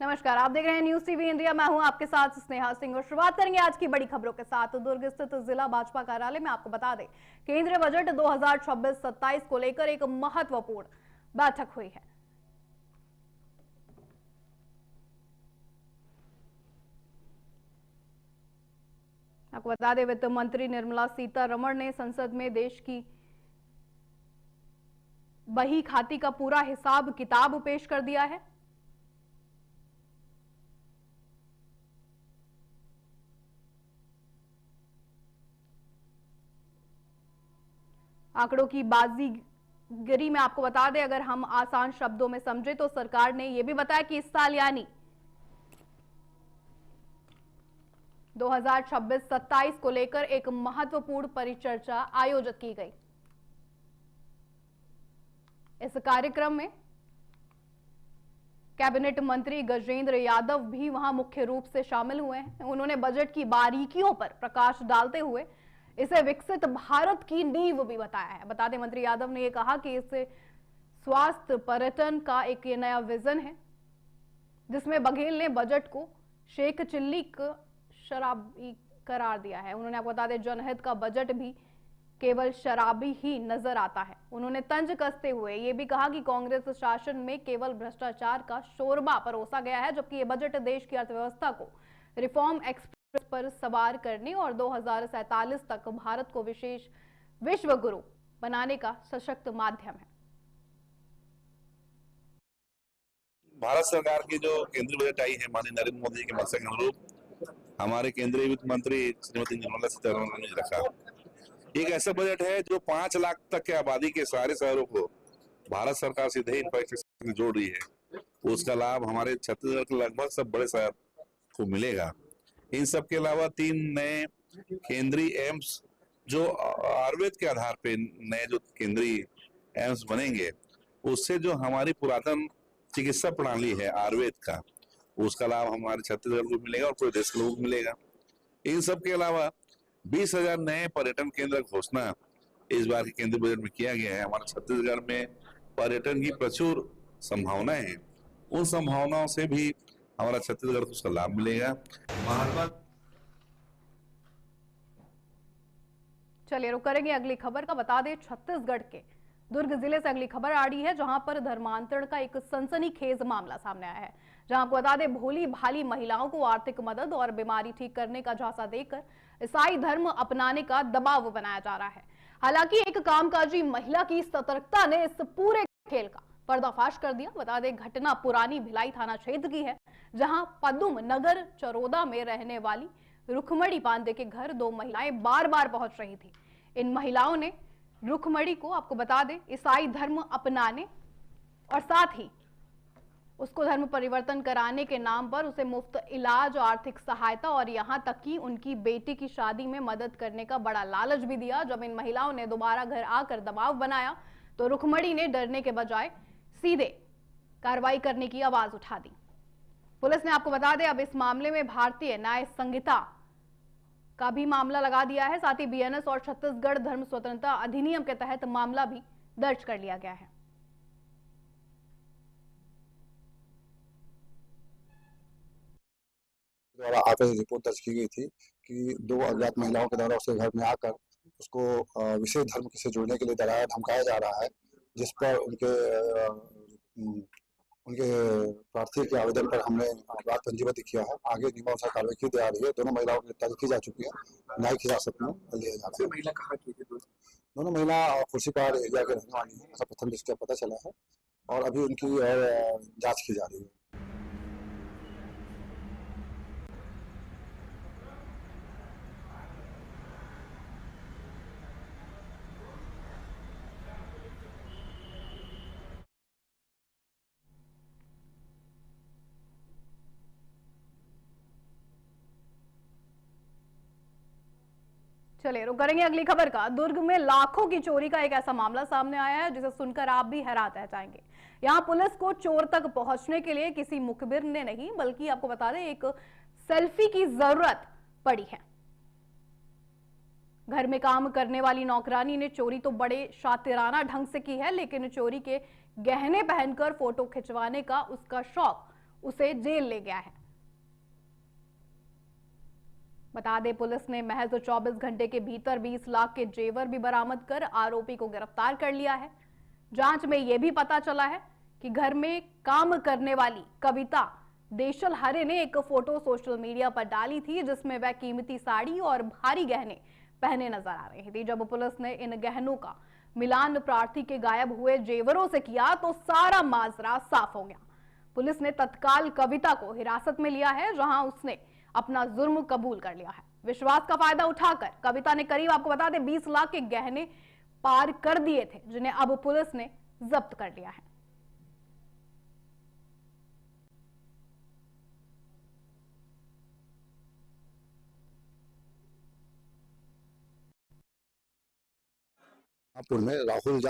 नमस्कार, आप देख रहे हैं न्यूज टीवी इंडिया। मैं हूं आपके साथ स्नेहा सिंह और शुरुआत करेंगे आज की बड़ी खबरों के साथ। दुर्ग स्थित जिला भाजपा कार्यालय में आपको बता दें, केंद्रीय बजट 2026-27 को लेकर एक महत्वपूर्ण बैठक हुई है। आपको बता दें, वित्त मंत्री निर्मला सीतारमण ने संसद में देश की बही खाती का पूरा हिसाब किताब पेश कर दिया है। आंकड़ों की बाजीगरी में आपको बता दें, अगर हम आसान शब्दों में समझे तो सरकार ने यह भी बताया कि इस साल यानी 2026-27 को लेकर एक महत्वपूर्ण परिचर्चा आयोजित की गई। इस कार्यक्रम में कैबिनेट मंत्री गजेंद्र यादव भी वहां मुख्य रूप से शामिल हुए हैं। उन्होंने बजट की बारीकियों पर प्रकाश डालते हुए इसे विकसित भारत की नींव भी बताया है। बता दें, मंत्री यादव ने यह कहा कि इससे स्वास्थ्य पर्यटन का एक नया विजन है, जिसमें बघेल ने बजट को शेख चिल्ली शराबी करार दिया है। उन्होंने आपको बता दें, जनहित का बजट भी केवल शराबी ही नजर आता है। उन्होंने तंज कसते हुए यह भी कहा कि कांग्रेस शासन में केवल भ्रष्टाचार का शोरबा परोसा गया है, जबकि यह बजट देश की अर्थव्यवस्था को रिफॉर्म एक्सप्रेस पर सवार करने और 2047 तक भारत को विशेष विश्व गुरु बनाने का सशक्त माध्यम है। भारत सरकार की जो केंद्रीय बजट आई है, माननीय नरेंद्र मोदी जी के मंशा के अनुरूप हमारे केंद्रीय वित्त मंत्री श्रीमती निर्मला सीतारमण ने रखा एक ऐसा बजट है जो 5 लाख तक के आबादी के सारे शहरों को भारत सरकार सीधे ही इंफ्रास्ट्रक्चर से जोड़ रही है। उसका लाभ हमारे छत्तीसगढ़ के लगभग सब बड़े शहर को मिलेगा। इन सब के अलावा 3 नए केंद्रीय एम्स जो आयुर्वेद के आधार पे नए जो केंद्रीय एम्स बनेंगे, उससे जो हमारी पुरातन चिकित्सा प्रणाली है आयुर्वेद का, उसका लाभ हमारे छत्तीसगढ़ को मिलेगा और पूरे देश के लोगों को मिलेगा। इन सब के अलावा 20,000 नए पर्यटन केंद्र घोषणा इस बार के केंद्रीय बजट में किया गया है। हमारे छत्तीसगढ़ में पर्यटन की प्रचुर संभावनाएं हैं, उन संभावनाओं से भी हमारा छत्तीसगढ़ को उसका लाभ मिलेगा। चलिए रुक करेंगे अगली खबर का। बता दें, छत्तीसगढ़ के दुर्ग जिले से अगली खबर आ रही है, जहां पर धर्मांतरण का एक सनसनीखेज मामला सामने आया है। जहां आपको बता दें, भोली भाली महिलाओं को आर्थिक मदद और बीमारी ठीक करने का झांसा देकर ईसाई धर्म अपनाने का दबाव बनाया जा रहा है। हालांकि एक कामकाजी महिला की सतर्कता ने इस पूरे खेल का पर्दाफाश कर दिया। बता दें, घटना पुरानी भिलाई थाना क्षेत्र की है, जहां पदुम नगर चरोदा में रहने वाली रुखमणी पांडे के घर 2 महिलाएं बार बार पहुंच रही थी। इन महिलाओं ने रुखमणी को, आपको बता दें, ईसाई धर्म अपनाने और साथ ही उसको धर्म परिवर्तन कराने के नाम पर उसे मुफ्त इलाज, आर्थिक सहायता और यहां तक कि उनकी बेटी की शादी में मदद करने का बड़ा लालच भी दिया। जब इन महिलाओं ने दोबारा घर आकर दबाव बनाया तो रुखमणी ने डरने के बजाय सीधे कार्रवाई करने की आवाज उठा दी। पुलिस ने, आपको बता दें, अब इस मामले में भारतीय न्याय संहिता का भी मामला लगा दिया है। साथ ही बीएनएस और छत्तीसगढ़ धर्म स्वतंत्रता अधिनियम के तहत मामला भी दर्ज कर लिया गया है। द्वारा आकर रिपोर्ट दर्ज की गई थी कि 2 अज्ञात महिलाओं के द्वारा उसके घर में आकर उसको विशेष धर्म से जोड़ने के लिए डराया धमकाया जा रहा है, जिस पर उनके प्रार्थी के आवेदन पर हमने अपराध पंजीबद्ध किया है। आगे नियमानुसार कार्रवाई की जा रही है। दोनों महिलाओं की गिरफ्तारी की जा चुकी है, न्यायिक हिरासत में लिया जा रहा है। महिला कहाँ की थी? दोनों महिला खुर्शीपार एरिया के रहने वाली है, ऐसा प्रथम दृष्टया पता चला है और अभी उनकी जांच की जा रही है। चलिए रुक करेंगे अगली खबर का। दुर्ग में लाखों की चोरी का एक ऐसा मामला सामने आया है, जिसे सुनकर आप भी हैरान रह जाएंगे। यहां पुलिस को चोर तक पहुंचने के लिए किसी मुखबिर ने नहीं, बल्कि आपको बता दें, एक सेल्फी की जरूरत पड़ी है। घर में काम करने वाली नौकरानी ने चोरी तो बड़े शातिराना ढंग से की है, लेकिन चोरी के गहने पहनकर फोटो खिंचवाने का उसका शौक उसे जेल ले गया है। बता दें, पुलिस ने महज 24 घंटे के भीतर 20 लाख के जेवर भी बरामद कर आरोपी को गिरफ्तार कर लिया है। जांच में यह भी पता चला है कि घर में काम करने वाली कविता देशल हरे ने एक फोटो सोशल मीडिया पर डाली थी, जिसमें वह कीमती साड़ी और भारी गहने पहने नजर आ रही थी। जब पुलिस ने इन गहनों का मिलान प्रार्थी के गायब हुए जेवरों से किया तो सारा माजरा साफ हो गया। पुलिस ने तत्काल कविता को हिरासत में लिया है, जहां उसने अपना जुर्म कबूल कर लिया है। विश्वास का फायदा उठाकर कविता ने करीब, आपको बता दें, 20 लाख के गहने पार कर दिए थे, जिन्हें अब पुलिस ने जब्त कर लिया है। नागपुर में राहुल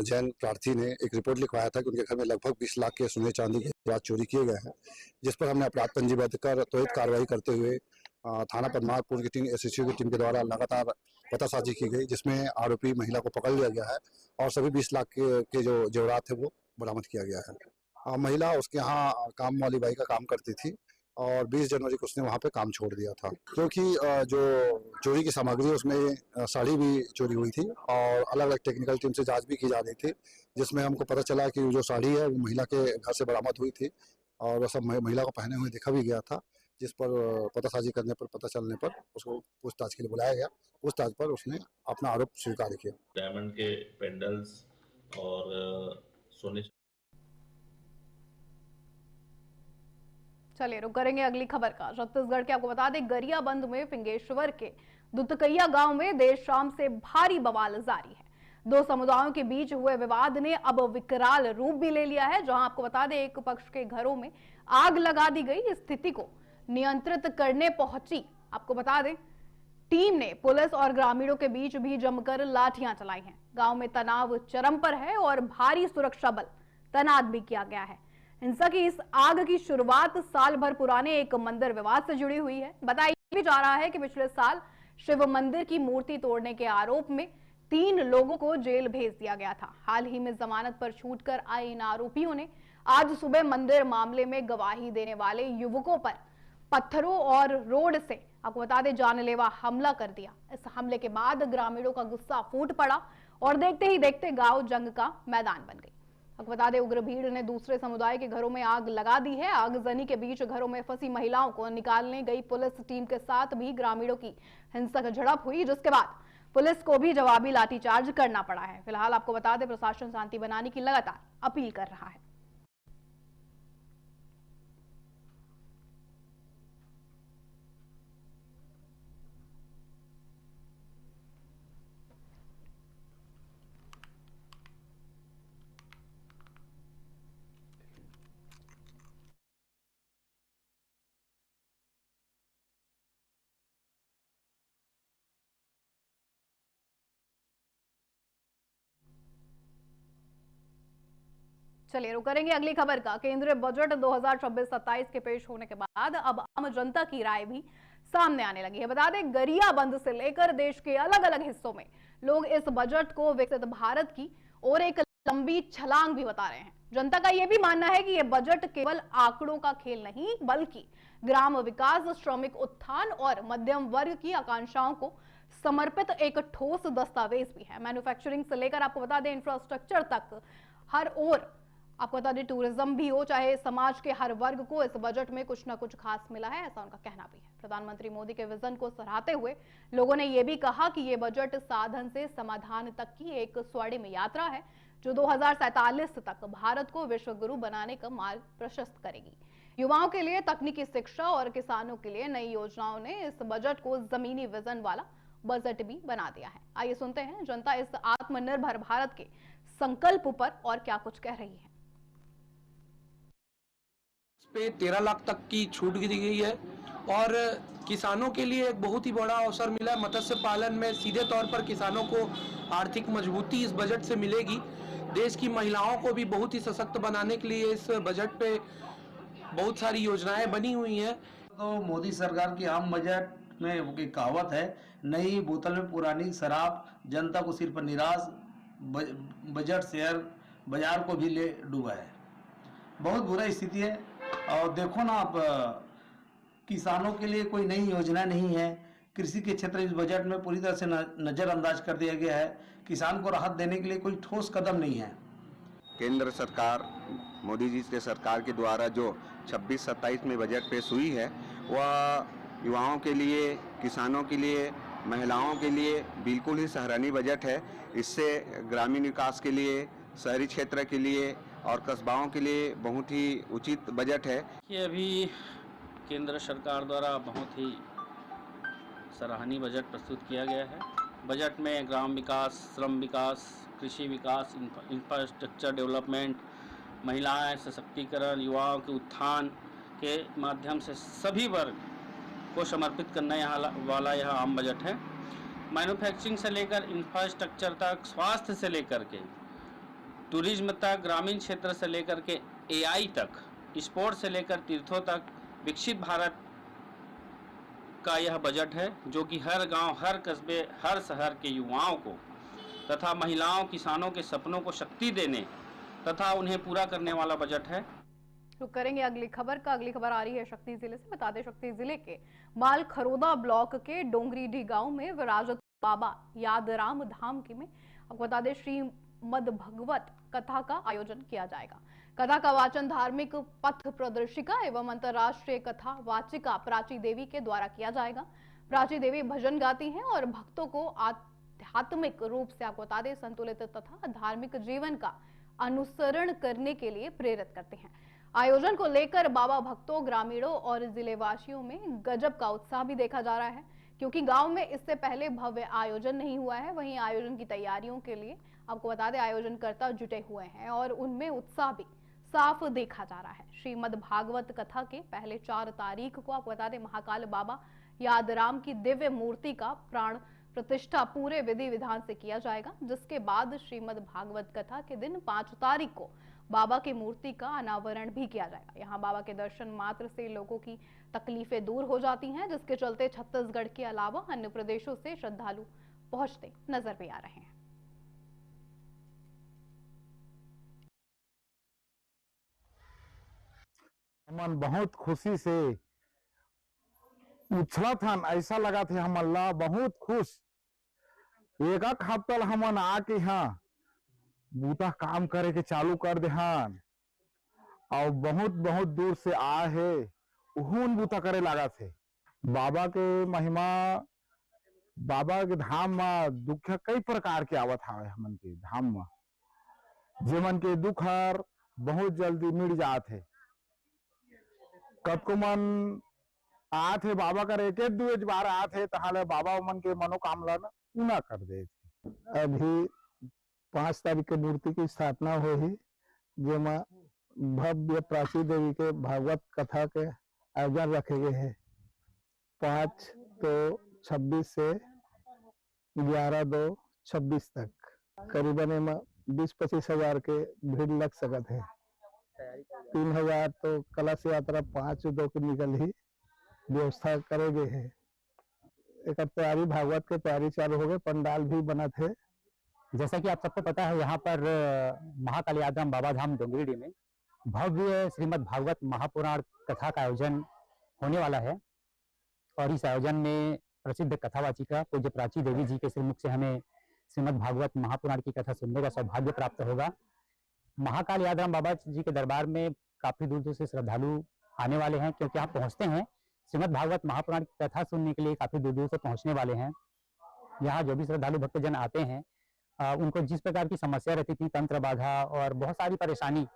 जैन प्रार्थी ने एक रिपोर्ट लिखवाया था कि उनके घर में लगभग 20 लाख के सोने चांदी के जेवरात चोरी किए गए हैं, जिस पर हमने अपराध पंजीबद्ध कर त्वरित कार्रवाई करते हुए थाना पद्मावत की टीम, एसएसयू की टीम के द्वारा लगातार पतासाजी की गई, जिसमें आरोपी महिला को पकड़ लिया गया है और सभी 20 लाख के जो जेवरात थे वो बरामद किया गया है। महिला उसके यहाँ काम वाली बाई का काम करती थी और 20 जनवरी को उसने वहाँ पे काम छोड़ दिया था, क्योंकि जो चोरी की सामग्री है उसमें साड़ी भी चोरी हुई थी और अलग अलग टेक्निकल टीम से जांच भी की जा रही थी, जिसमें हमको पता चला कि जो साड़ी है वो महिला के घर से बरामद हुई थी और वह सब महिला को पहने हुए देखा भी गया था, जिस पर पतासाजी करने पर, पता चलने पर उसको पूछताछ के लिए बुलाया गया। पूछताछ पर उसने अपना आरोप स्वीकार किया। डायमंड के पेंडल्स और सोने। चलिए रुक करेंगे अगली खबर का। छत्तीसगढ़ के, आपको बता दें, गरियाबंद में फिंगेश्वर के दुतकैया गांव में देर शाम से भारी बवाल जारी है। दो समुदायों के बीच हुए विवाद ने अब विकराल रूप भी ले लिया है, जहां आपको बता दें एक पक्ष के घरों में आग लगा दी गई। स्थिति को नियंत्रित करने पहुंची, आपको बता दें, टीम ने पुलिस और ग्रामीणों के बीच भी जमकर लाठियां चलाई हैं। गांव में तनाव चरम पर है और भारी सुरक्षा बल तैनात भी किया गया है। हिंसा की इस आग की शुरुआत साल भर पुराने एक मंदिर विवाद से जुड़ी हुई है। बताया भी जा रहा है कि पिछले साल शिव मंदिर की मूर्ति तोड़ने के आरोप में 3 लोगों को जेल भेज दिया गया था। हाल ही में जमानत पर छूटकर आए इन आरोपियों ने आज सुबह मंदिर मामले में गवाही देने वाले युवकों पर पत्थरों और रोड से, आपको बता दें, जानलेवा हमला कर दिया। इस हमले के बाद ग्रामीणों का गुस्सा फूट पड़ा और देखते ही देखते गांव जंग का मैदान बन गई। आपको बता दें, उग्र भीड़ ने दूसरे समुदाय के घरों में आग लगा दी है। आगजनी के बीच घरों में फंसी महिलाओं को निकालने गई पुलिस टीम के साथ भी ग्रामीणों की हिंसक झड़प हुई, जिसके बाद पुलिस को भी जवाबी लाठीचार्ज करना पड़ा है। फिलहाल आपको बता दें, प्रशासन शांति बनाने की लगातार अपील कर रहा है। चलिए रुक करेंगे अगली खबर का। केंद्रीय बजट 2026-27 के पेश होने के बाद अब आम जनता की राय भी सामने आने लगी है। बता दें, गरियाबंद से लेकर देश के अलग अलग हिस्सों में लोग इस बजट को विकसित भारत की और एक लंबी छलांग भी बता रहे हैं। जनता का यह भी मानना है कि यह बजट केवल आंकड़ों का खेल नहीं, बल्कि ग्राम विकास, श्रमिक उत्थान और मध्यम वर्ग की आकांक्षाओं को समर्पित एक ठोस दस्तावेज भी है। मैन्युफैक्चरिंग से लेकर, आपको बता दें, इंफ्रास्ट्रक्चर तक हर ओर, आपको बता दें, टूरिज्म भी हो, चाहे समाज के हर वर्ग को इस बजट में कुछ ना कुछ खास मिला है, ऐसा उनका कहना भी है। प्रधानमंत्री मोदी के विजन को सराहते हुए लोगों ने यह भी कहा कि यह बजट साधन से समाधान तक की एक स्वर्णिम यात्रा है, जो 2047 तक भारत को विश्व गुरु बनाने का मार्ग प्रशस्त करेगी। युवाओं के लिए तकनीकी शिक्षा और किसानों के लिए नई योजनाओं ने इस बजट को जमीनी विजन वाला बजट भी बना दिया है। आइए सुनते हैं जनता इस आत्मनिर्भर भारत के संकल्प पर और क्या कुछ कह रही है। पे 13 लाख तक की छूट दी गई है और किसानों के लिए एक बहुत ही बड़ा अवसर मिला है। मत्स्य पालन में सीधे तौर पर किसानों को आर्थिक मजबूती इस बजट से मिलेगी। देश की महिलाओं को भी बहुत ही सशक्त बनाने के लिए इस बजट पे बहुत सारी योजनाएं बनी हुई हैं। तो मोदी सरकार की आम बजट में वो की कहावत है, नई बोतल में पुरानी शराब, जनता को सिर्फ निराश, बजट शेयर बाजार को भी ले डूबा है। बहुत बुरा स्थिति है। और देखो ना आप, किसानों के लिए कोई नई योजना नहीं है। कृषि के क्षेत्र में इस बजट में पूरी तरह से नज़रअंदाज कर दिया गया है। किसान को राहत देने के लिए कोई ठोस कदम नहीं है। केंद्र सरकार, मोदी जी के सरकार के द्वारा जो 26-27 में बजट पेश हुई है, वह युवाओं के लिए, किसानों के लिए, महिलाओं के लिए बिल्कुल ही सराहनीय बजट है। इससे ग्रामीण विकास के लिए, शहरी क्षेत्र के लिए और कस्बाओं के लिए बहुत ही उचित बजट है। ये अभी केंद्र सरकार द्वारा बहुत ही सराहनीय बजट प्रस्तुत किया गया है। बजट में ग्राम विकास, श्रम विकास, कृषि विकास, इंफ्रास्ट्रक्चर डेवलपमेंट, महिलाएं सशक्तिकरण, युवाओं के उत्थान के माध्यम से सभी वर्ग को समर्पित करने वाला यह आम बजट है। मैन्युफैक्चरिंग से लेकर इंफ्रास्ट्रक्चर तक, स्वास्थ्य से लेकर के टूरिज्म तक, ग्रामीण क्षेत्र से लेकर के एआई तक, स्पोर्ट्स से लेकर तीर्थों तक विकसित भारत का यह बजट है, जो कि हर गांव, हर कस्बे, हर शहर के युवाओं को तथा महिलाओं, किसानों के सपनों को शक्ति देने तथा उन्हें पूरा करने वाला बजट है। रुक करेंगे अगली खबर का। अगली खबर आ रही है शक्ति जिले से। बता दें, शक्ति जिले के माल खरोदा ब्लॉक के डोंगरीडीह गांव में विराजत बाबा यादराम धाम की में आपको बता दें श्रीमद भगवत कथा का आयोजन किया जाएगा। कथा का वाचन धार्मिक पथ प्रदर्शिका एवं अंतर्राष्ट्रीय कथा वाचिका प्राची देवी के द्वारा किया जाएगा। प्राची देवी भजन गाती हैं और भक्तों को आध्यात्मिक रूप से आपको बता दें संतुलित तथा धार्मिक जीवन का अनुसरण करने के लिए प्रेरित करते हैं। आयोजन को लेकर बाबा भक्तों, ग्रामीणों और जिले वासियों में गजब का उत्साह भी देखा जा रहा है, क्योंकि गांव में इससे पहले भव्य आयोजन नहीं हुआ है। वहीं आयोजन की तैयारियों के लिए आपको बता दें आयोजनकर्ता जुटे हुए हैं और उनमें उत्साह भी साफ देखा जा रहा है। श्रीमद भागवत कथा के पहले 4 तारीख को आपको बता दें महाकाल बाबा यादराम की दिव्य मूर्ति का प्राण प्रतिष्ठा पूरे विधि विधान से किया जाएगा, जिसके बाद श्रीमद भागवत कथा के दिन 5 तारीख को बाबा की मूर्ति का अनावरण भी किया जाएगा। यहाँ बाबा के दर्शन मात्र से लोगों की तकलीफें दूर हो जाती हैं, जिसके चलते छत्तीसगढ़ के अलावा अन्य प्रदेशों से श्रद्धालु पहुंचते नजर भी आ रहे हैं। हमन बहुत खुशी से उछला था, ऐसा लगा था हम अल्लाह बहुत खुश। एक हफ्ता हमन आके यहाँ बूता काम करे के चालू कर दे हन और बहुत बहुत दूर से आए है उहुन बूता करे लगा थे। बाबा के महिमा, बाबा के धाम में दुख कई प्रकार के आवत है। हमन के धाम में जेमन के दुख हर बहुत जल्दी मिट जात है। कतको मन आत है बाबा कर एक दो बार आत है तहाले बाबा मन के मनोकामना पूरा कर दे। अभी 5 तारीख के मूर्ति की स्थापना हुई, जेमा भव्य प्राची देवी के भागवत कथा के आयोजन रखे गए हैं। 5-2-26 से 11-2-26 तक करीबन 20-25 हजार के भीड़ लग सकते है। 3000 तो कलश यात्रा 5-2 की निकल ही व्यवस्था करे गए है। एक तैयारी भागवत के तैयारी चालू हो गए, पंडाल भी बना थे। जैसा कि आप सबको पता है, यहाँ पर महाकाल यादराम बाबा धाम डोंगरीडीह में भव्य श्रीमद भागवत महापुराण कथा का आयोजन होने वाला है और इस आयोजन में प्रसिद्ध कथावाचिका पूज्य प्राची देवी जी के श्रीमुख से हमें श्रीमद भागवत महापुराण की कथा सुनने का सौभाग्य प्राप्त होगा। महाकाल यादराम बाबा जी के दरबार में काफी दूर दूर से श्रद्धालु आने वाले हैं, क्योंकि आप पहुंचते हैं श्रीमद भागवत महापुराण की कथा सुनने के लिए काफी दूर दूर से पहुंचने वाले हैं। यहाँ जो भी श्रद्धालु भक्तजन आते हैं उनको जिस प्रकार की समस्या रहती थी, तंत्र बाधा और बहुत सारी परेशानी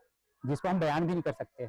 जिसको हम बयान भी नहीं कर सकते,